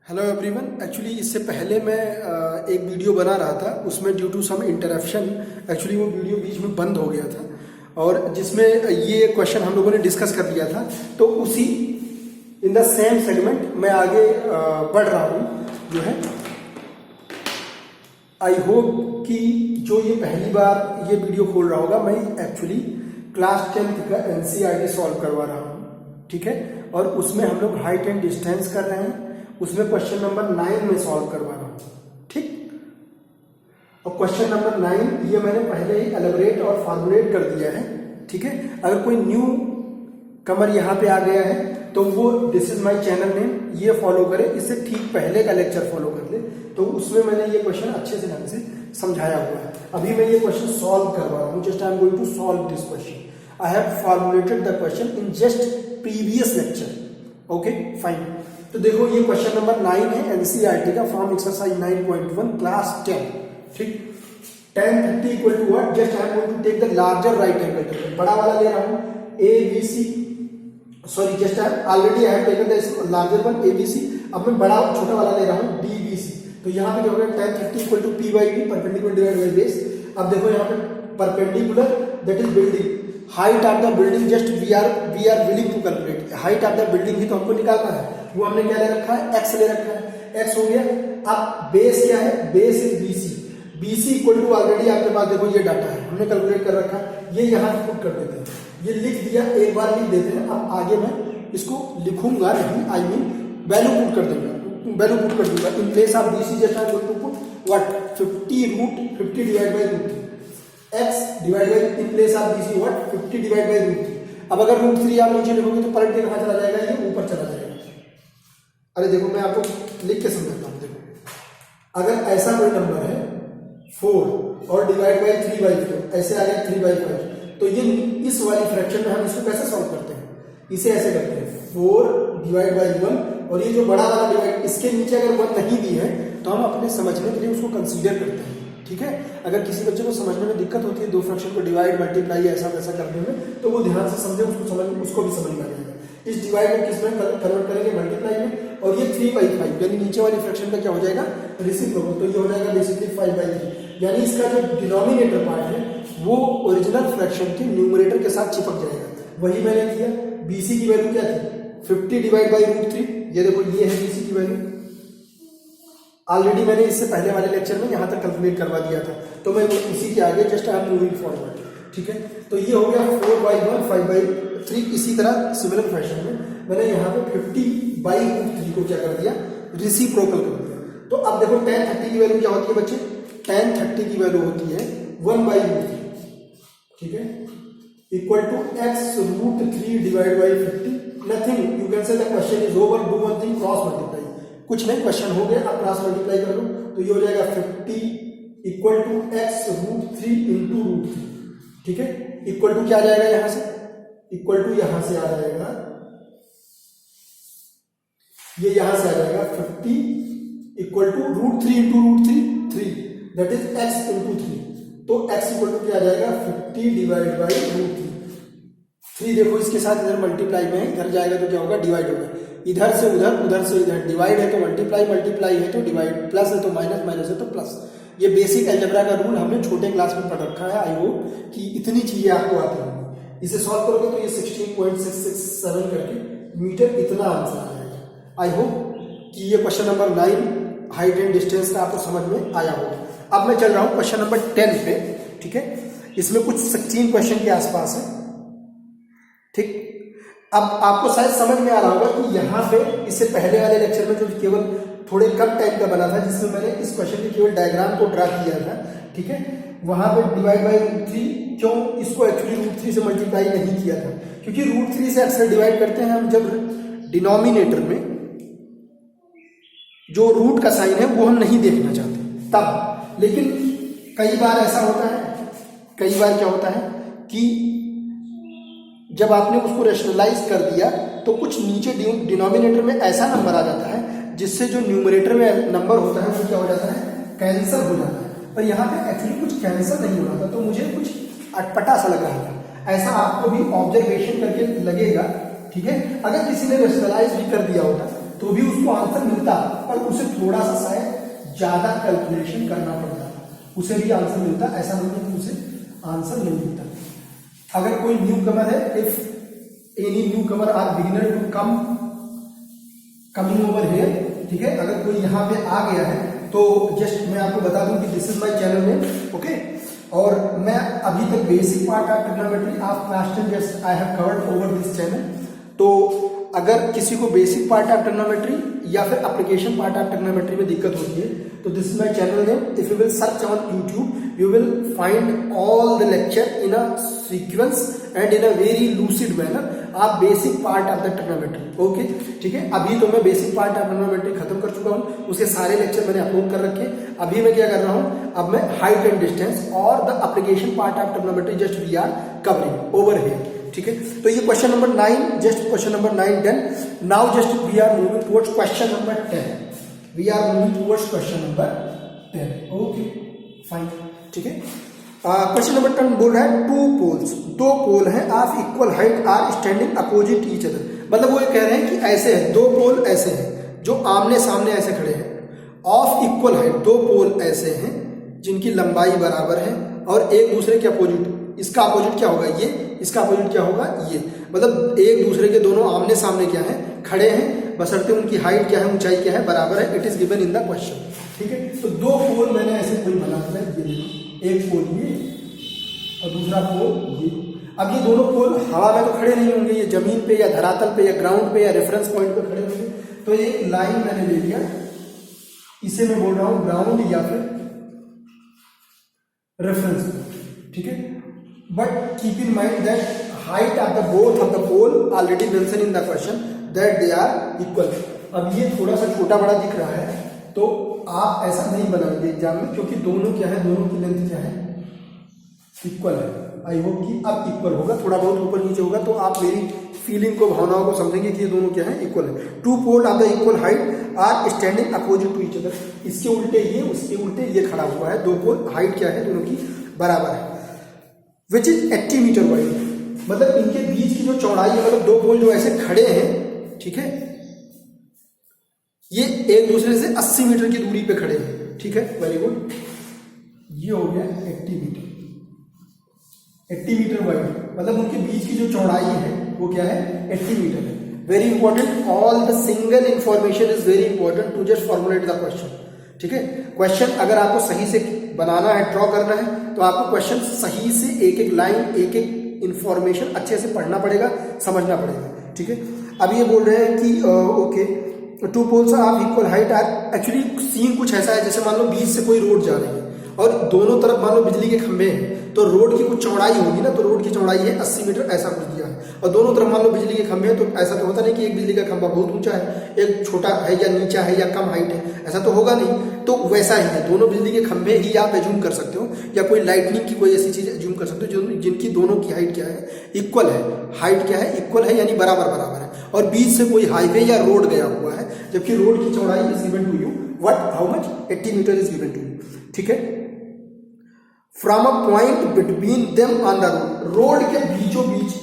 Hello everyone. Actually इससे पहले मैं एक वीडियो बना रहा था, उसमें due to some interruption actually वो वीडियो बीच में बंद हो गया था और जिसमें ये क्वेश्चन हम लोगों ने डिस्कस कर लिया था। तो उसी इन द सेम सेगमेंट मैं आगे बढ़ रहा हूँ जो है। आई होप कि जो ये पहली बार ये वीडियो खोल रहा होगा, मैं एक्चुअली क्लास 10th का एनसीईआरटी सॉल्व करवा रहा हूँ, ठीक है। और उसमें हम लोग हाइट एंड डिस्टेंस कर रहे हैं, उसमें क्वेश्चन नंबर 9 में सॉल्व करवा रहा हूं, ठीक। और क्वेश्चन नंबर 9 ये मैंने पहले ही एलेबरेट और फॉर्मुलेट कर दिया है, ठीक है। अगर कोई न्यू कमर यहाँ पे आ गया है तो वो this is my channel name ये फॉलो करे, इससे ठीक पहले का लेक्चर फॉलो कर ले, तो उसमें मैंने ये क्वेश्चन अच्छे से ढंग से समझाया हुआ है। अभी मैं ये क्वेश्चन सॉल्व करवा रहा हूँ, just I am going to solve this question. I have formulated the question in just previous lecture, okay fine. तो देखो ये क्वेश्चन नंबर 9 है एनसीईआरटी का, फ्रॉम एक्सरसाइज 9.1 क्लास 10, ठीक। tan 30 equal to what, just I am going to take the larger right angle, बड़ा वाला ले रहा हूं ABC, sorry just I already I have taken the larger one ABC, अब मैं बड़ा छोटा वाला ले रहा हूं DBC। तो यहां पे क्या होगा, tan 30 equal to P by B, perpendicular divide by base. अब देखो यहां पे perpendicular that is building, height of the building just we are willing to calculate height of the building ही तो हमको निकालना है, वो हमने क्या ले रखा है, x ले रखा है, x हो गया। अब बेस क्या है, base is BC equal to already आपके पास देखो ये डाटा है, हमने कैलकुलेट कर रखा है, ये यहाँ पुट कर देते हैं, ये लिख दिया, एक बार लिख देते हैं। अब आगे मैं इसको लिखूंगा नहीं, आई मीन वैल्यू पुट कर दूंगा, वैल्यू पुट कर दूंगा in place of BC just I going to put what 50 divide by √3, x divide by in place of BC what 50 divide by √3। अब अगर √3 आप नीचे लिखोगे तो पलट के कहां चला जाएगा, ये ऊपर चला जाएगा। अरे देखो मैं आपको लिख के समझाता हूं, देखो अगर ऐसा कोई नंबर है 4 और डिवाइड बाई 3/4, ऐसे आ गया 3/5, तो ये इस वाली फ्रैक्शन में हम इसको कैसे सॉल्व करते हैं, इसे ऐसे करते हैं 4 डिवाइड बाई 1, और ये जो बड़ा वाला डिवाइड इसके नीचे अगर 1 नहीं दी है तो हम अपने समझने के लिए उसको कंसीडर करते हैं, ठीक है। अगर किसी बच्चे को समझने में दिक्कत होती है दो फ्रैक्शन को डिवाइड मल्टीप्लाई ऐसा वैसा करने में, तो वो ध्यान से समझे, उसको भी समझ में आ जाएगा। इस डिवाइड में किस में कन्वर्ट करेंगे, मल्टीप्लाई में, और ये 3/5 यानी नीचे वाली फ्रैक्शन का क्या हो जाएगा, रेसिप्रोकल, तो ये हो जाएगा बेसिकली 5/3, यानी इसका जो डिनोमिनेटर पार्ट है वो ओरिजिनल फ्रैक्शन के न्यूमरेटर के साथ चिपक जाएगा। वही मैंने किया। BC की वैल्यू क्या थी, 50 डिवाइड बाई √3, ये देखो ये है BC की वैल्यू, ऑलरेडी मैंने इससे पहले वाले लेक्चर में यहां तक कैलकुलेट करवा दिया था, तो मैं इसी के आगे just I am moving forward, ठीक है। तो ये हो गया 4/1 5/3। इसी तरह सिमिलर फैशन में मैंने यहाँ पे 50/√3 को क्या कर दिया, रेसिप्रोकल कर दिया। तो अब देखो tan 30 की वैल्यू क्या होती है बच्चे, tan 30 की वैल्यू होती है 1/√3, ठीक है, equal to x√3 divide by 50। Nothing, you can say the question is over, do one thing, cross multiply, कुछ नहीं, क्वेश्चन हो गया, अब क्रॉस मल्टीप्लाई कर लो, तो ये हो जाएगा 50 इक्वल टू x√3 इंटू √3, ठीक है। इक्वल टू क्या आ जाएगा, यहां से इक्वल टू यहां से आ जाएगा, ये यहां से आ जाएगा 50 equal to √3 into √3 3, that is x into 3, तो x इक्वल टू क्या आ जाएगा 50 डिवाइड बाई √3। 3 देखो इसके साथ इधर मल्टीप्लाई में, इधर जाएगा तो क्या होगा, डिवाइड होगा, इधर से उधर, उधर से इधर, डिवाइड है तो मल्टीप्लाई, मल्टीप्लाई है तो डिवाइड, प्लस है तो माइनस, माइनस है तो प्लस। ये बेसिक अलजेब्रा का रूल हमने छोटे क्लास में पढ़ रखा है। आई होप कि इतनी चीजें आपको आती होंगी। इसे सॉल्व करोगे तो ये 16.667 करके मीटर इतना आंसर आ जाएगा। आई होप कि ये question number 9 height and distance का आपको समझ में आया होगा। अब मैं चल रहा हूं क्वेश्चन नंबर 10 पे, ठीक है। इसमें कुछ 16 क्वेश्चन के आसपास है, ठीक। अब आपको शायद समझ में आ रहा होगा कि यहाँ पे इससे पहले वाले लेक्चर में जो केवल थोड़े कम टाइम का बना था, जिसमें मैंने इस क्वेश्चन के केवल डायग्राम को ड्रा किया था, ठीक है, वहां पे डिवाइड बाई √3, क्यों इसको एक्चुअली √3 से मल्टीप्लाई नहीं किया था, क्योंकि √3 से अक्सर डिवाइड करते हैं हम जब डिनोमिनेटर में जो रूट का साइन है वो हम नहीं देखना चाहते तब। लेकिन कई बार ऐसा होता है, कई बार क्या होता है कि जब आपने उसको रेशनलाइज कर दिया तो कुछ नीचे डिनोमिनेटर में ऐसा नंबर आ जाता है जिससे जो न्यूमरेटर में नंबर होता है वो क्या हो जाता है, कैंसिल हो जाता है। पर यहाँ पे एक्चुअली कुछ कैंसिल नहीं हो रहा था, तो मुझे कुछ अटपटा सा लग रहा था। ऐसा आपको भी ऑब्जर्वेशन करके लगेगा, ठीक है। अगर किसी ने रेशनलाइज भी कर दिया होता तो भी उसको आंसर मिलता, पर उसे थोड़ा सा शायद ज्यादा कैलकुलेशन करना पड़ता है, उसे भी आंसर मिलता, ऐसा नहीं है कि उसे आंसर नहीं मिलता। अगर कोई न्यू कमर है, if any newcomer are beginner to coming over here, ठीक है, अगर कोई यहाँ पे आ गया है तो जस्ट मैं आपको बता दूं कि this is my channel name, okay. और मैं अभी तक basic part of trigonometry of class 10 just I have covered over this channel. तो अगर किसी को बेसिक पार्ट ऑफ ट्रिग्नोमेट्री या फिर एप्लीकेशन पार्ट ऑफ ट्रिग्नोमेट्री में दिक्कत होती है तो this is my channel name. If you will search on YouTube you will find all the lecture in a sequence and in a very lucid manner आप basic part of the trigonometry, okay, ठीक है। अभी तो मैं basic part of trigonometry खत्म कर चुका हूं, उसके सारे लेक्चर मैंने अपलोड कर रखे हैं। अभी मैं क्या कर रहा हूं, अब मैं हाइट एंड डिस्टेंस और the application part of trigonometry just we are covering over here, ठीक है। तो ये question number 9, just question number 9, 10। Now just we are moving towards question number 10। We are moving towards question number 10, okay fine, ठीक है। Question number 10 बोल रहा है two poles, दो पोल हैं of equal height are standing opposite each other. मतलब वो ये कह रहे हैं कि ऐसे है, दो पोल ऐसे हैं जो आमने सामने ऐसे खड़े हैं, ऑफ इक्वल हाइट, दो पोल ऐसे हैं जिनकी लंबाई बराबर है और एक दूसरे के अपोजिट, इसका अपोजिट क्या होगा ये, इसका अपोजिट क्या होगा ये, मतलब एक दूसरे के दोनों आमने सामने क्या है, खड़े हैं, बशर्ते उनकी हाइट क्या है, ऊंचाई क्या है, बराबर है। It is given in the question, ठीक है। तो दो पोल मैंने ऐसे कोई बना दिया, ये देखो, एक पोल ये और दूसरा पोल ये। अब ये दोनों पोल हवा में तो खड़े नहीं होंगे, ये जमीन पे या धरातल पे या ग्राउंड पे या रेफरेंस पॉइंट पे खड़े होंगे। तो एक लाइन मैंने ले लिया, इसे मैं बोल रहा हूं ग्राउंड या फिर रेफरेंस पॉइंट, ठीक है। But keep in mind that height of the both of the pole already mention in the question that they are equal. अब ये थोड़ा सा छोटा बड़ा दिख रहा है तो आप ऐसा नहीं बनाएंगे एग्जाम में, क्योंकि दोनों क्या है, दोनों की लेंथ क्या है, इक्वल है। आई होप कि अब इक्वल होगा, थोड़ा बहुत ऊपर नीचे होगा तो आप मेरी फीलिंग को, भावनाओं को समझेंगे कि ये दोनों क्या है, इक्वल है। Two pole of the equal height are standing opposite to each other, इसके उल्टे ये, उसके उल्टे ये खड़ा हुआ है, दो पोल, हाइट क्या है दोनों की बराबर है। विच इज 80 मीटर वाइड, मतलब इनके बीच की जो चौड़ाई है, मतलब दो पोल जो ऐसे खड़े हैं, ठीक है, ये एक दूसरे से 80 मीटर की दूरी पे खड़े हैं, ठीक है, वेरी गुड। ये हो गया 80 मीटर, 80 मीटर वाइड, मतलब उनके बीच की जो चौड़ाई है वो क्या है, 80 मीटर है। Very important, all the single information is very important to just formulate the question, ठीक है। क्वेश्चन अगर आपको सही से बनाना है, ड्रॉ करना है, तो आपको क्वेश्चन सही से एक एक लाइन, एक एक इंफॉर्मेशन अच्छे से पढ़ना पड़ेगा, समझना पड़ेगा, ठीक है। अब ये बोल रहे हैं कि okay two poles of equal height are, actually seen कुछ ऐसा है जैसे मान लो बीच से कोई रोड जा रही है और दोनों तरफ मान लो बिजली के खंभे हैं, तो रोड की कुछ चौड़ाई होगी ना, तो रोड की चौड़ाई है 80 मीटर, ऐसा कुछ दिया है। और दोनों तरफ मान लो बिजली के खंभे हैं, तो ऐसा तो होता नहीं कि एक बिजली का खंभा बहुत ऊंचा है, एक छोटा है या नीचा है या कम हाइट है, ऐसा तो होगा नहीं। तो वैसा ही है, दोनों बिजली के खंभे ही आप एज्यूम कर सकते हो, या कोई लाइटनिंग की कोई ऐसी चीज एज्यूम कर सकते हो जिनकी दोनों की हाइट क्या है, इक्वल है। हाइट क्या है, इक्वल है, यानी बराबर बराबर है, और बीच से कोई हाईवे या रोड गया हुआ है, जबकि रोड की चौड़ाई is given to you what, how much, 80 metre is given to you, ठीक है। From a point between them on the road, road के बीचों बीच,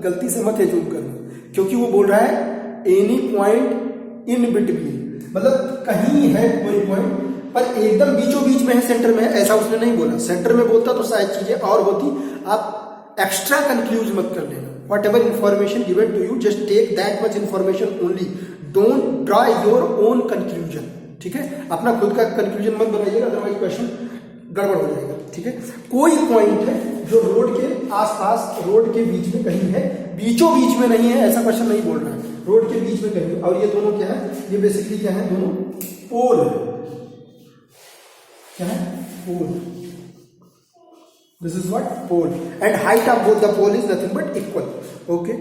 गलती से मत एज्यूम करना, क्योंकि वो बोल रहा है एनी पॉइंट इन बिटवीन, मतलब कहीं है कोई पॉइंट पर एकदम बीचों बीच में है, सेंटर में है, ऐसा उसने नहीं बोला। सेंटर में बोलता तो शायद चीजें और होती। आप एक्स्ट्रा कंफ्यूज मत कर लेना, whatever information given to you just take that much information only, don't draw your own conclusion, ठीक है। अपना खुद का कंक्लूजन मत बनाइएगा, अदरवाइज क्वेश्चन गड़बड़ हो जाएगा, ठीक है। कोई पॉइंट है जो रोड के आसपास, रोड के बीच में कहीं है, बीचों बीच में नहीं है, ऐसा क्वेश्चन नहीं बोल रहा है, रोड के बीच में कहीं। और ये दोनों क्या है, ये बेसिकली क्या है, दोनों पोल है, क्या है, pole, this is what, pole, and height of both the pole is nothing but equal, okay.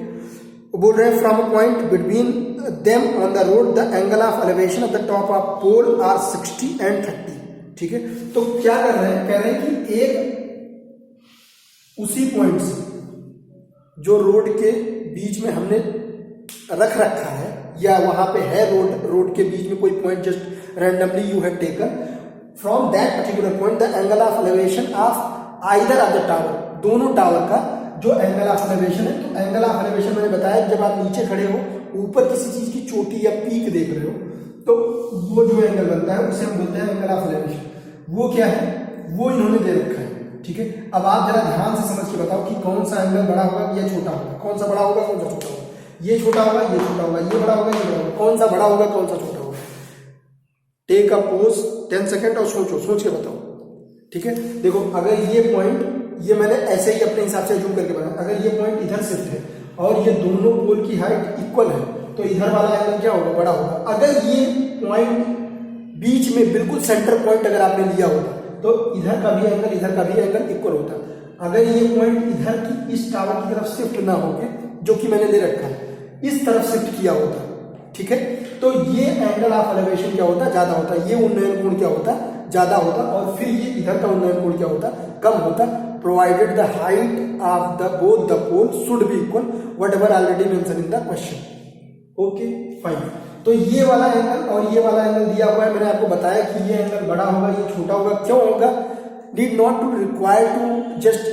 बोल रहे हैं from a point between them on the road the angle of elevation of the top of pole are 60 and 30, ठीक है। तो क्या कर रहे हैं, कह रहे हैं कि एक उसी पॉइंट से जो रोड के बीच में हमने रख रखा है, या वहां पे है रोड के बीच में कोई point just randomly you have taken, from that particular point the angle of elevation of either of the tower, दोनों टावर का जो एंगल ऑफ एलिवेशन है, तो एंगल ऑफ एलिवेशन मैंने बताया जब आप नीचे खड़े हो, ऊपर किसी चीज की चोटी या पीक देख रहे हो, तो तो वो जो एंगल बनता है उसे हम बोलते हैं एंगल ऑफ एलिवेशन। वो क्या है, वो इन्होंने दे रखा है, ठीक है। अब आप जरा ध्यान से समझ के बताओ कि कौन सा एंगल बड़ा होगा या छोटा होगा, कौन सा बड़ा होगा कौन सा छोटा होगा, ये छोटा होगा ये छोटा होगा, ये बड़ा होगा ये बड़ा होगा, कौन सा बड़ा होगा कौन सा छोटा होगा। टेक अ पोज 10 सेकेंड और सोचो, सोच के बताओ, ठीक है। देखो अगर ये पॉइंट, ये मैंने ऐसे ही अपने हिसाब से जूम करके बनाया, अगर ये पॉइंट इधर शिफ्ट है और ये दोनों पोल की हाइट इक्वल है तो इधर वाला एंगल क्या होगा, बड़ा होगा। अगर ये पॉइंट बीच में बिल्कुल सेंटर पॉइंट अगर आपने लिया होता तो इधर का भी एंगल इधर का भी एंगल इक्वल होता। अगर ये पॉइंट इधर की इस टावर की तरफ शिफ्ट ना होके, जो कि मैंने ले रखा है, इस तरफ शिफ्ट किया होता, ठीक है, तो ये एंगल ऑफ एलिवेशन क्या होता, ज्यादा होता, ये उन्नयन कोण क्या होता, ज्यादा होता, और फिर ये इधर का उन्नयन कोण क्या होता, कम होता, provided the height of the both the pole should be equal whatever already mention in the question. Okay fine. तो ये वाला एंगल और ये वाला एंगल दिया हुआ है, मैंने आपको बताया कि ये एंगल बड़ा होगा ये छोटा होगा, क्यों होगा, need not to require to just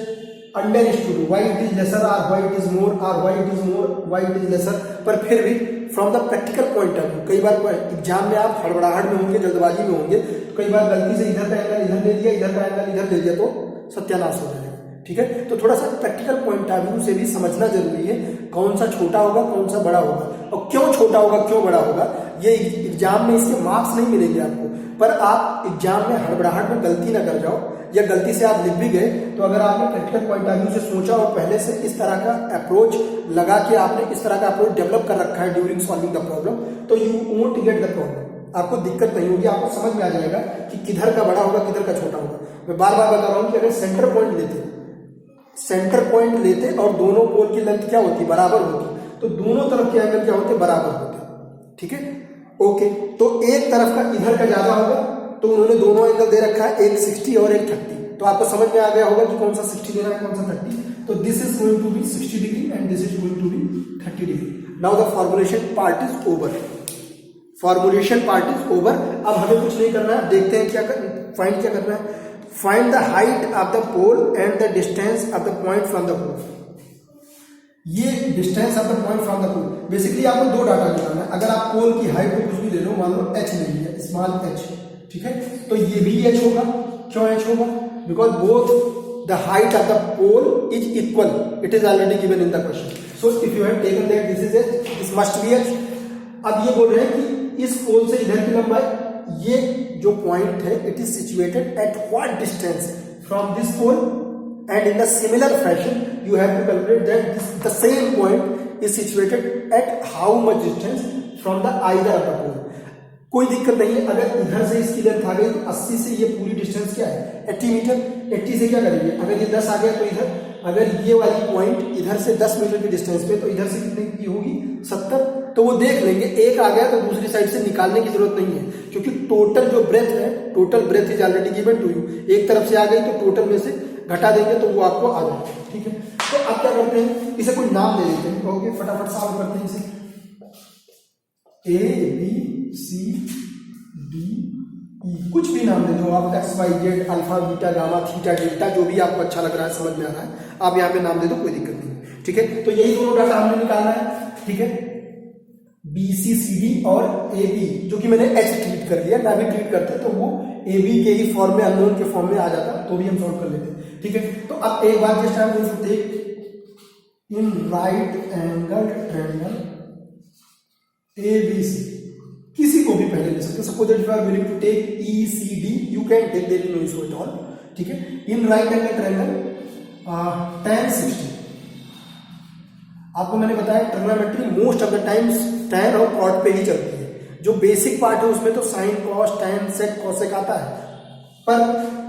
understood why it is lesser और व्हाई इट इज मोर और why it is more why it is lesser, पर फिर भी from the practical point of view, कई बार एग्जाम में आप हड़बड़ाहट में होंगे, जल्दबाजी में होंगे, तो कई बार गलती से इधर का एंगल इधर ले दिया, इधर का एंगल इधर ले दिया तो सत्यानाश हो जाएगा, ठीक है। तो थोड़ा सा प्रैक्टिकल पॉइंट ऑफ व्यू से भी समझना जरूरी है, कौन सा छोटा होगा कौन सा बड़ा होगा, और क्यों छोटा होगा क्यों बड़ा होगा। ये एग्जाम में इसके मार्क्स नहीं मिलेंगे आपको, पर आप एग्जाम में हड़बड़ाहट में गलती ना कर जाओ, या गलती से आप लिख भी गए तो अगर आपने प्रैक्टिकल पॉइंट ऑफ व्यू से सोचा और पहले से इस तरह का अप्रोच लगा के आपने इस तरह का अप्रोच डेवलप कर रखा है ड्यूरिंग सॉल्विंग द प्रॉब्लम, तो you won't get the problem, आपको दिक्कत नहीं होगी, आपको समझ में आ जाएगा कि किधर का बड़ा होगा किधर का छोटा होगा। मैं बार बार बता रहा हूं कि अगर सेंटर पॉइंट लेते और दोनों पोल की लेंथ क्या होती, बराबर होती, तो दोनों तरफ के एंगल क्या होते, बराबर होते, ठीक है। ओके, तो एक तरफ का इधर का ज्यादा होगा तो उन्होंने दोनों एंगल दे रखा है, एक 60 और एक 30, तो आपको समझ में आ गया होगा कि कौन सा 60 देना है कौन सा 30, तो this is going to be 60 degree and this is going to be 30 degree. Now the formulation part is over, formulation part is over. अब हमें कुछ नहीं करना है, देखते हैं क्या फाइंड क्या करना है, find the height of the pole and the distance of the point from the pole. ये distance of the point from the pole, basically आपको दो डाटा निकालना है। अगर आप पोल की हाइट को कुछ भी ले लो, मान लो h ले लिया, स्मॉल h, ठीक है, तो ये भी h होगा, क्यों h होगा, because both the height of the pole is equal, it is already given in the question, so if you have taken that this is h, this must be h। अब ये बोल रहे हैं कि इस पोल से इधर की लंबाई, ये जो पॉइंट है it is situated at what distance from this pole, and in the similar fashion you have to calculate that the same point is situated at how much distance from the either of the pole। कोई दिक्कत नहीं है, अगर इधर से इसकी length आ गई तो 80 से ये पूरी डिस्टेंस क्या है 80 मीटर, 80 से क्या करेंगे, अगर ये 10 आ गया तो इधर, अगर ये वाली पॉइंट इधर से 10 मीटर की डिस्टेंस पे, तो इधर से कितने की होगी 70, तो वो देख लेंगे, एक आ गया तो दूसरी साइड से निकालने की जरूरत नहीं है, क्योंकि टोटल जो ब्रेथ है, total breath is already given to you, एक तरफ से आ गई तो टोटल में से घटा देंगे तो वो आपको आ जाएगा, ठीक है। तो अब क्या करते हैं, इसे कोई नाम दे देते हैं, ओके, फटाफट सॉल्व करते हैं इसे, A B C D E, कुछ भी नाम दे दो आप, X Y Z, alpha beta gamma theta delta, जो भी आपको अच्छा लग रहा है समझ में आ रहा है, आप यहाँ पे नाम दे दो, कोई दिक्कत नहीं, ठीक है। तो यही दोनों डाटा हमने निकालना है, ठीक है, बी सी सी डी और ए बी, जो कि मैंने एच ट्रीट कर दिया, ना भी ट्रीट करते तो वो ए बी के ही फॉर्म में, अननोन के फॉर्म में आ जाता, तो भी हम सॉल्व कर लेते, ठीक है। तो अब एक बार just I am going to take in right angle triangle A B C, किसी को भी पहले ले सकते, suppose that you are willing to take E C D, you can take, there is no issue at all, ठीक है। In right angle triangle tan 60, आपको मैंने बताया trigonometry most of the times tan और cot पे ही चलती है, जो बेसिक पार्ट है उसमें तो sine cos tan sec cosec आता है, पर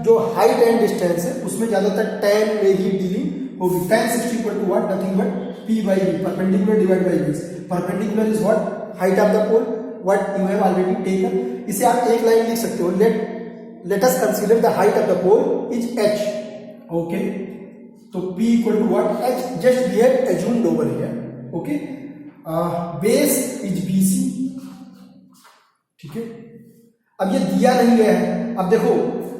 जो हाइट एंड डिस्टेंस है उसमें ज्यादातर tan में ही डीलिंग होगी। tan 60 equal to what, nothing but p by v, perpendicular divide by base, perpendicular is what, height of the pole, what you have already taken. इसे आप एक लाइन लिख सकते हो, let us consider the height of the pole is h, okay, तो p equal to what, h, just we have assumed over here, okay, base is bc, ठीक है। अब ये दिया नहीं गया है, अब देखो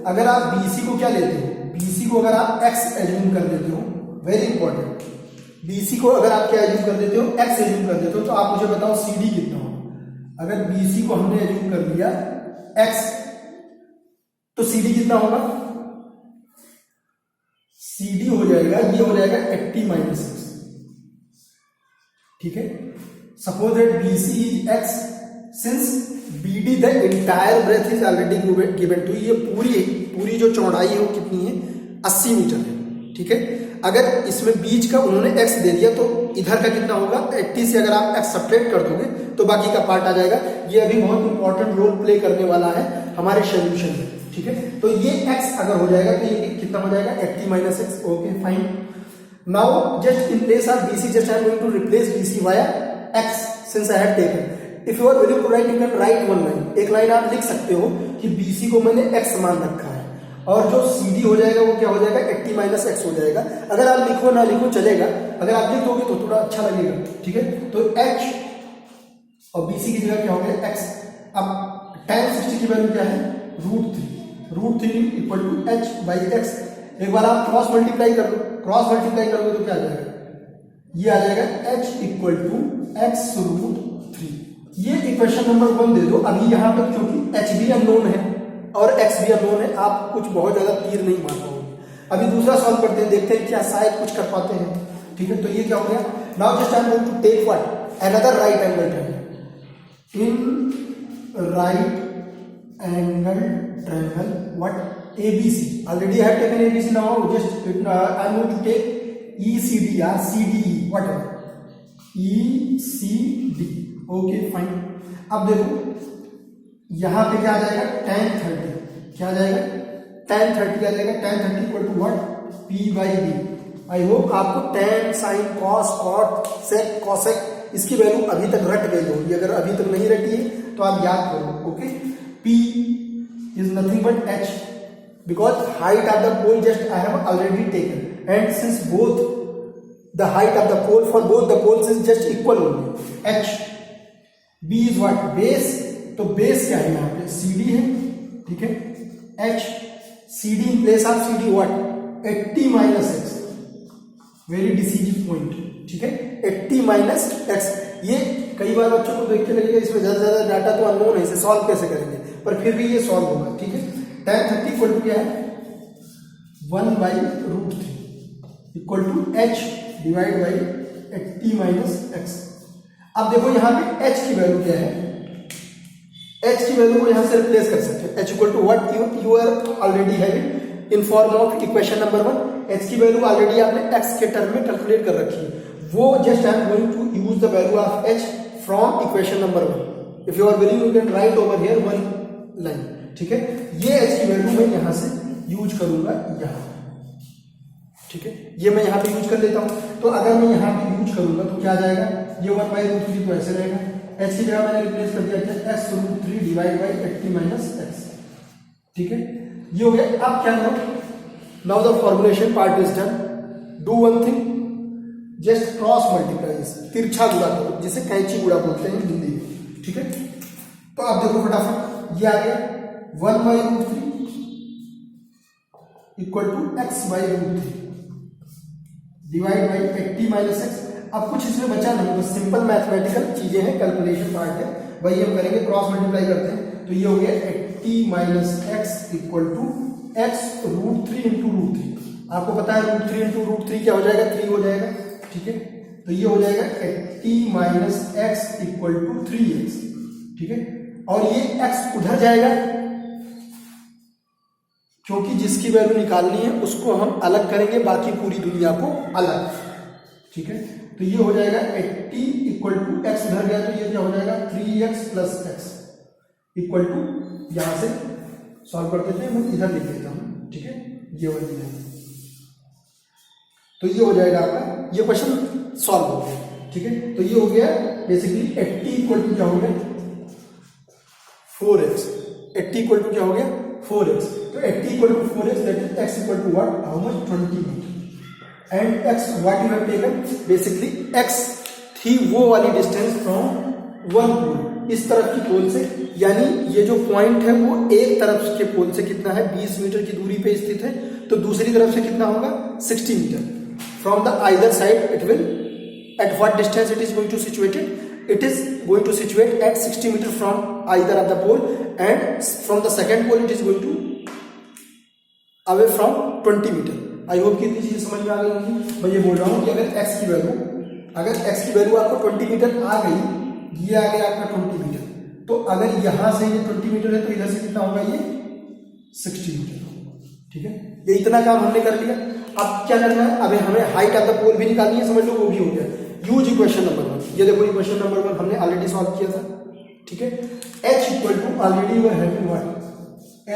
अगर आप BC को क्या लेते हो, BC को अगर आप x एज्यूम कर देते हो, वेरी इंपॉर्टेंट, BC को अगर आप क्या एज्यूम कर देते हो, x एज्यूम कर देते हो, तो आप मुझे बताओ CD कितना होगा। अगर BC को हमने एज्यूम कर लिया x, तो CD कितना होगा? CD हो जाएगा, ये हो जाएगा 80 माइनस x, ठीक है। Suppose that BC is x, since BD the entire breath is already given to, ये पूरी जो चौड़ाई है वो कितनी है? 80 मीटर है, ठीक है। अगर इसमें बीच का उन्होंने x दे दिया तो इधर का कितना होगा? 80 से अगर आप x सब्ट्रैक्ट कर दोगे तो बाकी का पार्ट आ जाएगा। ये अभी बहुत इंपॉर्टेंट रोल प्ले करने वाला है हमारे सॉल्यूशन में, ठीक है। तो ये x अगर हो जाएगा तो ये कितना हो जाएगा? 80 minus x, okay fine. Now just in place of BC, just I am going to replace BC via x since I have taken. If you are willing to write, you can write one line, एक line आप लिख सकते हो कि BC को मैंने x मान रखा है, और जो CD हो जाएगा वो क्या हो जाएगा? 80 माइनस x हो जाएगा। अगर आप लिखो ना लिखो चलेगा, अगर आप लिख दोगे तो थोड़ा अच्छा लगेगा, ठीक है। तो h और BC की जगह क्या हो गया? x। अब tan 60 की वैल्यू क्या है? √3 equal to h by x। एक बार आप क्रॉस मल्टीप्लाई कर लो, क्रॉस मल्टीप्लाई करोगे तो क्या आ जाएगा? ये आ जाएगा h इक्वल टू x√3। ये इक्वेशन नंबर 1 दे दो। अभी यहाँ पे क्योंकि h भी अननोन है और x भी अननोन है, आप कुछ बहुत ज्यादा तीर नहीं मार पाओगे। अभी दूसरा सॉल्व करते हैं, देखते हैं क्या शायद कुछ कर पाते हैं, ठीक है। तो ये क्या हो गया? Now just I am going to take what? Another right angle triangle. In right angle triangle what? ABC. Already I have taken ABC. now just I am going to take ECD or CDE, whatever, ECD, okay fine। अब देखो यहाँ पे क्या आ जाएगा? tan 30, क्या आ जाएगा? tan 30 आ जाएगा। tan 30 equal to what? P by B। I hope आपको tan, sin, cos, cot, sec, cosec इसकी वैल्यू अभी तक रट गई होगी। अगर अभी तक नहीं रटी है तो आप याद करो, okay. P is nothing but h, because height of the pole just I have already taken, and since both the height of the pole for both the poles is just equal only, h। B is what? base। तो base क्या है? यहाँ पे CD है, ठीक है। h CD in place of CD what? 80 minus x, very decisive point, ठीक है। 80 minus x। ये कई बार बच्चों को देख के लगेगा इसमें ज्यादा डाटा तो अननोन है, इसे सॉल्व कैसे करेंगे, पर फिर भी ये सॉल्व होगा, ठीक है। tan 30 इक्वल टू क्या है? 1 by √3 equal to h divide by 80 minus x। अब देखो यहाँ पे h की वैल्यू क्या है? h की वैल्यू को यहाँ से रिप्लेस कर सकते हैं। h equal to what? You are already having in form of equation number 1। h की वैल्यू ऑलरेडी आपने x के टर्म में कैलकुलेट कर रखी है, वो just I am going to use the value of h from equation number 1। If you are willing you can write over here one line, ठीक है। ये h की वैल्यू मैं यहां से यूज करूंगा यहां, ठीक है। ये मैं यहां पे यूज कर लेता हूं। तो अगर मैं यहां पे यूज करूंगा तो क्या आ जाएगा? ये 1 बाई √3 तो ऐसे रहेगा। h की जगह मैंने रिप्लेस कर दिया x√3 divide by 80 minus x, ठीक है। ये हो गया। अब क्या करो? Now the formulation part is done. Do one thing, just cross multiply, तिरछा गुणा करो, जिसे कैंची गुणा बोलते हैं हिंदी में, ठीक है। तो आप देखो फटाफट, ये आ गया 1 by √3 equal to x by √3 divide by 80 minus x। अब कुछ इसमें बचा नहीं, बस सिंपल मैथमेटिकल चीजें हैं, कैलकुलेशन पार्ट है, वही हम करेंगे। क्रॉस मल्टीप्लाई करते हैं तो ये हो गया 80 minus x equal to x √3 into √3। आपको पता है √3 इंटू √3 क्या हो जाएगा? 3 हो जाएगा, ठीक है। तो ये हो जाएगा 80 minus x equal to 3x, ठीक है। और ये x उधर जाएगा क्योंकि जिसकी वैल्यू निकालनी है उसको हम अलग करेंगे, बाकी पूरी दुनिया को अलग, ठीक है। तो ये हो जाएगा 80 इक्वल टू x उधर गया तो ये क्या हो जाएगा? 3x plus x equal to, यहां से सॉल्व कर देते हैं, मैं इधर लिख देता हूं, ठीक है। ये वाली है, तो ये हो जाएगा आपका, ये क्वेश्चन सॉल्व हो गया, ठीक है। तो ये हो गया बेसिकली 80 इक्वल टू क्या हो गया? 4x। 80 इक्वल टू क्या हो गया? 4x। तो 80 equal to 4x, that is x equal to what? How much? 20 metre. And x what you have taken? Basically x थी वो वाली डिस्टेंस फ्रॉम वन पोल, इस तरफ की पोल से, यानी ये जो पॉइंट है वो एक तरफ के पोल से कितना है? 20 मीटर की दूरी पे स्थित है, तो दूसरी तरफ से कितना होगा? 60 metre. From the either side it will, at what distance it is going to situated? it is going to situate at 60 meter from either of the pole, and from the second pole it is going to away from 20 metre. I hope कि इतनी चीजें समझ में आ गई होंगी। मैं ये बोल रहा हूँ कि अगर x की वैल्यू आपको 20 मीटर आ गई, ये आ गया आपका 20 मीटर, तो अगर यहां से ये 20 मीटर है तो इधर से कितना होगा, ये 60 मीटर होगा। ठीक है, ये इतना काम हमने कर लिया। अब क्या करना है, अभी हमें हाइट ऑफ द पोल भी निकालनी है, समझ लो वो भी हो गया। यूज इक्वेशन नंबर 1, ये देखो इक्वेशन नंबर 1 हमने ऑलरेडी सॉल्व किया था। ठीक है, h equal to already you have what,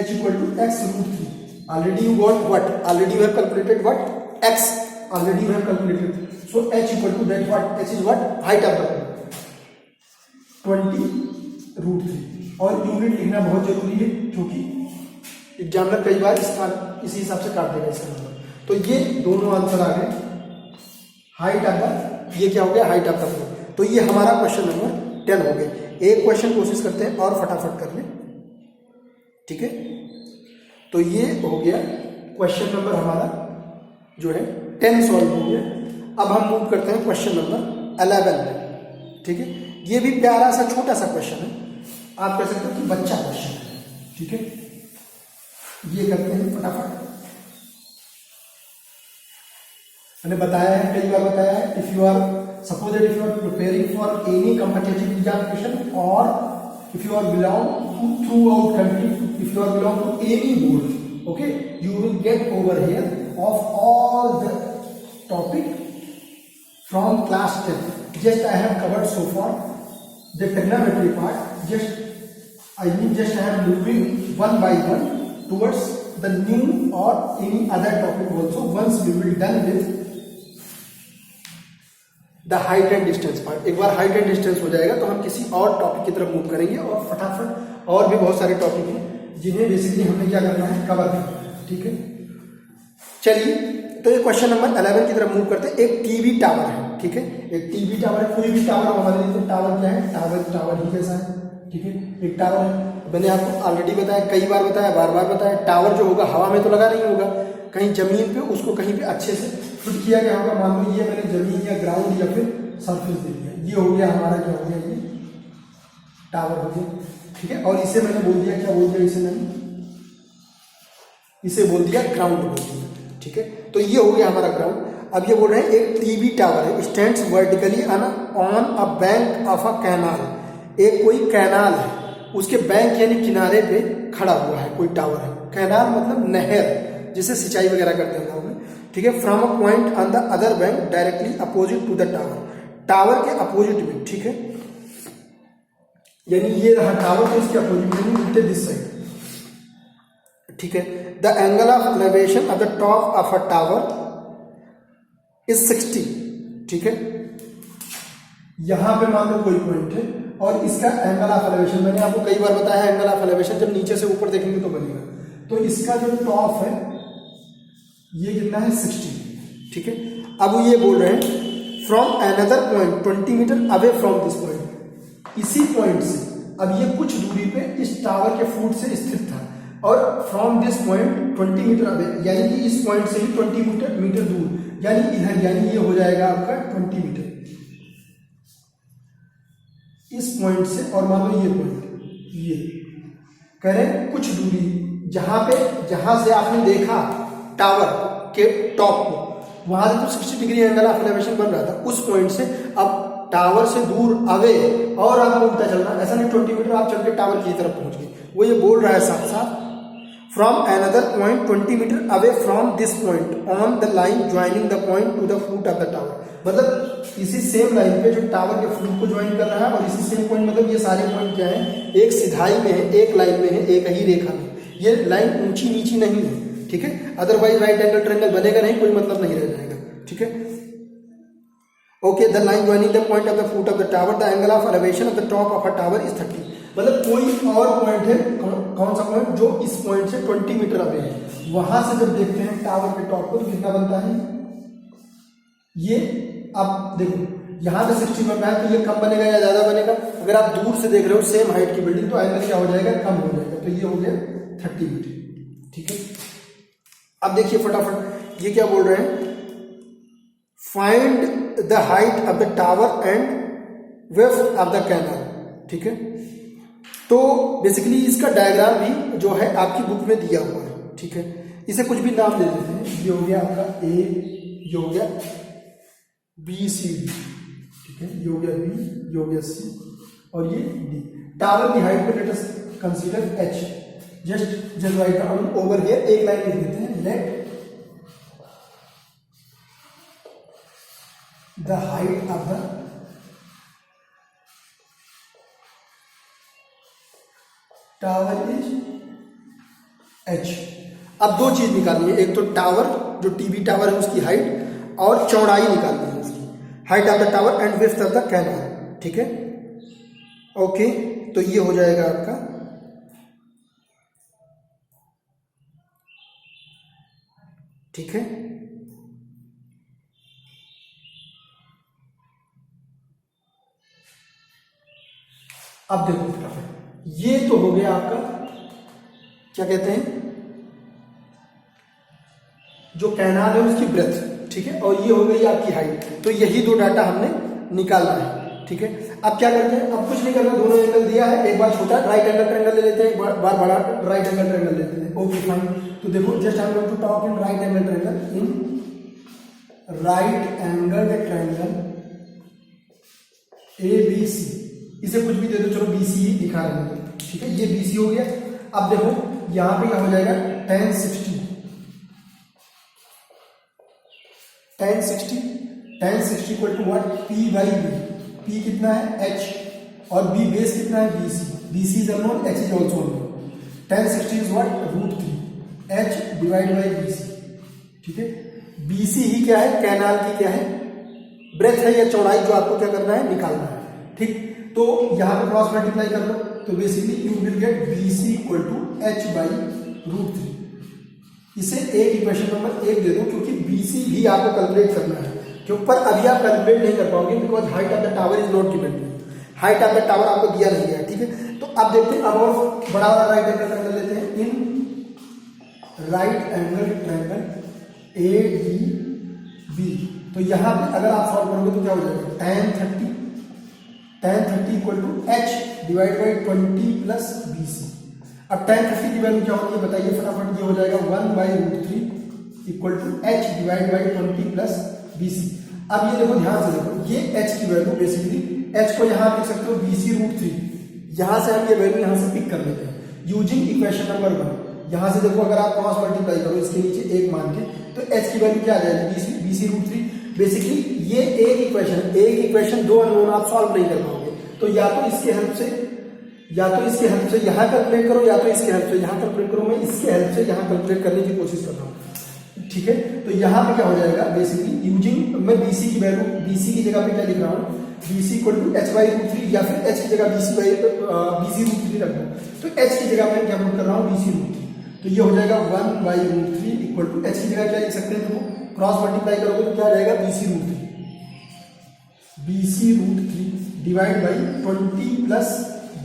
h equal to x√3, already you got what, already you have calculated what, x, already you have calculated, so h equal to that what, h is what, height of the pole 20√3। और unit लिखना बहुत जरूरी है क्योंकि examiner कई बार इसी हिसाब से काट देगा इसका नंबर। तो ये दोनों आंसर आ गए, हाइट ऑफ द, ये क्या हो गया, हाइट ऑफ द पोल। तो ये हमारा क्वेश्चन नंबर 10 हो गया। एक क्वेश्चन कोशिश करते हैं और फटाफट कर लें। ठीक है, तो ये हो गया क्वेश्चन नंबर हमारा जो है 10 सॉल्व हो गया। अब हम मूव करते हैं क्वेश्चन नंबर 11 में। ठीक है, ये भी प्यारा सा छोटा सा क्वेश्चन है, आप कह सकते हो कि बच्चा क्वेश्चन है। ठीक है, ये करते हैं फटाफट। मैंने बताया है, कई बार बताया है, if you are suppose that if you are preparing for any competitive examination और if you are belong to throughout country, if you are belong to any board, okay, you will get over here of all the topic from class 10. Just I have covered so far the trigonometry part. I am moving one by one towards the new or any other topic also. Once we will done with the height and distance part, एक बार height and distance हो जाएगा तो हम किसी और topic की तरफ move करेंगे और फटाफट और भी बहुत सारे टॉपिक हैं जिन्हें बेसिकली हमने क्या करना है, कवर करना है। ठीक है, चलिए तो ये क्वेश्चन नंबर 11 की तरफ मूव करते हैं। एक टीवी टावर है। ठीक है, एक टीवी टावर है, कोई भी टावर हमारे लिए, तो टावर क्या है, टावर ही कैसा है। ठीक है, एक टावर है, मैंने आपको ऑलरेडी बताया, कई बार बताया, बार बार बताया, टावर जो होगा हवा में तो लगा नहीं होगा, कहीं जमीन पे उसको कहीं पे अच्छे से फिट किया गया होगा। मान लो ये मैंने जमीन या ग्राउंड या फिर सरफेस दे दिया, ये हो गया हमारा, क्या हो गया, ये टावर हो गया। ठीक है, और इसे मैंने बोल दिया, क्या बोल दिया इसे, मैंने इसे बोल दिया ग्राउंड बोल दिया। ठीक है, तो ये हो गया हमारा ग्राउंड। अब ये बोल रहे हैं एक टीवी टावर है, stands vertically on a bank of a canal. एक कोई कैनाल है, उसके बैंक यानी किनारे पे खड़ा हुआ है कोई टावर है। कैनाल मतलब नहर, जिसे सिंचाई वगैरह करते हैं गाँव में। ठीक है, from a point on the other bank directly opposite to the tower, tower के अपोजिट में। ठीक है, यानी ये रहा टावर, तो इसके अपोजिट में उल्टे दिस साइड। ठीक है, the angle of elevation of the top of a tower is 60। ठीक है, यहां पे मान लो कोई पॉइंट है और इसका एंगल ऑफ एलिवेशन, मैंने आपको कई बार बताया है, एंगल ऑफ एलिवेशन जब नीचे से ऊपर देखेंगे तो बनेगा। तो इसका जो टॉप है ये कितना है, 60। ठीक है, अब ये बोल रहे हैं from another point 20 metre away from this point, इसी पॉइंट से, अब ये कुछ दूरी पे इस टावर के फुट से स्थित था, और from this point 20 metre away, यानी कि इस पॉइंट से ही 20 मीटर दूर, यानी इधर, यानी ये हो जाएगा आपका 20 मीटर इस पॉइंट से। और मान लो ये पॉइंट, ये कह रहे हैं कुछ दूरी, जहां से आपने देखा टावर के टॉप को, वहां से तो 60 डिग्री एंगल ऑफ एलिवेशन बन रहा था, उस पॉइंट से अब टावर से दूर अवे, और आपको उल्टा चलना, ऐसा नहीं 20 मीटर आप चल के टावर की तरफ पहुंच गए। वो ये बोल रहा है साथ साथ from another point 20 metre away from this point on the line joining the point to the foot of the tower, मतलब इसी सेम लाइन पे जो टावर के फुट को ज्वाइन कर रहा है, और इसी सेम पॉइंट, मतलब ये सारे पॉइंट क्या है, एक सिधाई में है, एक लाइन में है, एक ही रेखा में, ये लाइन ऊंची नीची नहीं है। ठीक है, अदरवाइज राइट एंगल ट्रायंगल बनेगा नहीं, कोई मतलब नहीं रह जाएगा। ठीक है, okay, the line joining the point of the foot of the tower, the angle of elevation of the top of a tower is 30। मतलब कोई और पॉइंट है, कौन सा पॉइंट, जो इस पॉइंट से 20 मीटर अवे है, वहां से जब देखते हैं टावर के टॉप को तो कितना बनता है ये। अब देखो यहां पे 60 बन रहा है, तो ये कम बनेगा या ज्यादा बनेगा। अगर आप दूर से देख रहे हो सेम हाइट की बिल्डिंग, तो एंगल क्या हो जाएगा, कम हो जाएगा। तो ये हो गया 30 मीटर। ठीक है, अब देखिए फटाफट ये क्या बोल रहे हैं, find the height of the tower and width of the canal. ठीक है, तो बेसिकली इसका डायग्राम भी जो है आपकी बुक में दिया हुआ है। ठीक है, इसे कुछ भी नाम दे देते हैं। ये हो गया आपका ए, ये हो गया बी सी डी। ठीक है, ये हो गया बी, ये हो गया सी और ये डी। टावर की हाइट को late us consider H. Just write down over here, एक लाइन लिख देते हैं, let the height of the tower is H. अब दो चीज निकालनी है, एक तो टावर जो टीवी टावर है उसकी हाइट और चौड़ाई निकालनी है उसकी, height of the tower and width of the canal. ठीक है, ओके, तो ये हो जाएगा आपका ठीक है। अब देखो फटाफट, ये तो हो गया आपका क्या कहते हैं जो कैनाल है उसकी ब्रेथ। ठीक है, और ये हो गई आपकी हाइट। तो यही दो डाटा हमने निकालना है। ठीक है, अब क्या करते हैं, अब कुछ नहीं करना, दोनों एंगल दिया है, एक बार छोटा राइट एंगल ट्रायंगल ले लेते हैं, एक बार बड़ा राइट एंगल ट्रायंगल ले लेते हैं। ओके फाइन, तो देखो just I am going to talk in right angle triangle. In right angle triangle A B C, इसे कुछ भी दे दो, चलो बी सी दिखा रहे हैं। ठीक है, ये बी सी हो गया। अब देखो यहां पे क्या हो जाएगा, tan 60 equal to what, P by B. P कितना है, एच, और बी बेस कितना है, B C. B C is unknown, H is also unknown. tan 60 is what, √3 H divide by B C. ठीक है, बी सी ही क्या है, कैनाल की क्या है, ब्रेथ है या चौड़ाई, जो आपको क्या करना है, निकालना है। ठीक, तो यहां पे क्रॉस मल्टीप्लाई कर लो, तो basically you will get B C equal to H by √3। इसे एक इक्वेशन नंबर 1 दे दो, क्योंकि बी सी भी आपको कैलकुलेट करना है, क्योंकि पर अभी आप कैलकुलेट नहीं कर पाओगे, because height of the tower is not given. Height of the tower आपको दिया नहीं गया। ठीक है, तो अब देखते हैं, अब और बड़ा वाला राइट एंगल ट्रायंगल लेते हैं। In right angle triangle A D B, तो यहां पे अगर आप सॉल्व करोगे तो क्या हो जाएगा, tan 30 equal to H divide by 20 plus B C. अब tan 30 की वैल्यू क्या होती है बताइए फटाफट, ये हो जाएगा 1 by √3 equal to H divide by 20 plus B C. अब ये देखो, ध्यान से देखो, ये एच की वैल्यू बेसिकली, एच को यहां लिख सकते हो बी सी √3। यहां से हम ये वैल्यू यहां से पिक कर लेते हैं यूजिंग इक्वेशन नंबर 1। यहां से देखो, अगर आप क्रॉस मल्टीप्लाई करो इसके नीचे एक मान के, तो एच की वैल्यू क्या आ जाएगी, बी सी √3। बेसिकली ये एक इक्वेशन दो अननोन आप सॉल्व नहीं कर पाओगे, तो या तो इसके हेल्प से यहां कैलकुलेट करो, या तो इसके हेल्प से यहां कैलकुलेट करो। मैं इसके हेल्प से यहां कैलकुलेट करने की कोशिश कर रहा हूं। ठीक है, तो यहां पे क्या हो जाएगा, बेसिकली यूजिंग, मैं बीसी की वैल्यू, बीसी की जगह पे क्या लिख रहा हूं, BC equal to H by √3, या फिर एच की जगह बीसी √3 रख दो, तो एच की जगह मैं क्या पुट कर रहा हूं, बीसी √3। तो ये हो जाएगा 1 बाई √3 इक्वल टू एच की जगह क्या लिख सकते हैं, देखो क्रॉस मल्टीप्लाई करोगे तो क्या आ जाएगा, BC √3 divide by 20 plus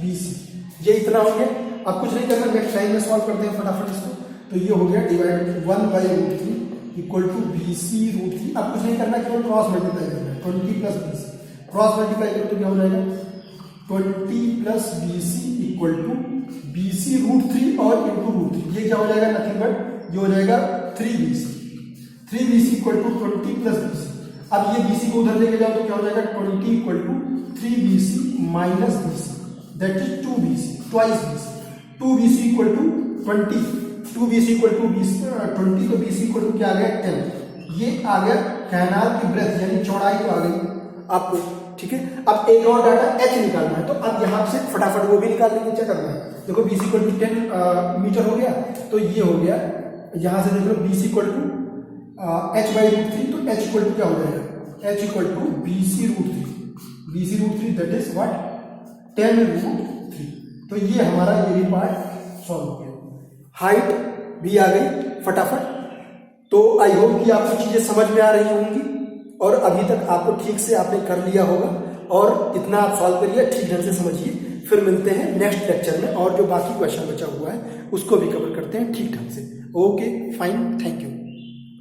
BC. ये इतना हो गया। अब कुछ नहीं करना, नेक्स्ट टाइम में सॉल्व करते हैं फटाफट इसको। तो ये हो गया divide 1 by √3 equal to BC √3। अब कुछ नहीं करना, केवल क्रॉस मल्टीप्लाई करना है, 20 प्लस बीसी। क्रॉस मल्टीप्लाई करो तो क्या हो जाएगा, 20 plus BC equal to BC √3 और इंटू √3। ये क्या हो जाएगा, नथिंग बट ये हो जाएगा 3BC equal to 20 plus BC. अब ये बीसी को उधर लेके जाओ तो क्या हो जाएगा, 20 equal to 3BC minus BC, that is 2BC, twice BC. 2BC equal to 20, 2BC equal to 20, तो BC इक्वल टू क्या आ गया, 10। ये आ गया कैनाल की ब्रेथ, यानी चौड़ाई तो आ गई आपको। ठीक है, अब एक और डाटा एच निकालना है, तो अब यहां से फटाफट वो भी निकाल लेंगे। क्या करना है, देखो BC इक्वल टू 10 मीटर हो गया, तो ये हो गया। यहां से देख लो BC equal to H by √3, तो एच इक्वल टू क्या हो जाएगा, H equal to BC √3, that is what, 10 √3। तो ये हमारा ये भी पार्ट सॉल्व हो गया। हाइट भी आ गई फटाफट। तो आई होप कि आपको चीजें समझ में आ रही होंगी, और अभी तक आपको ठीक से आपने कर लिया होगा, और इतना आप सॉल्व करिए, ठीक ढंग से समझिए। फिर मिलते हैं नेक्स्ट लेक्चर में, और जो बाकी क्वेश्चन बचा हुआ है उसको भी कवर करते हैं ठीक ढंग से। Okay fine, thank you.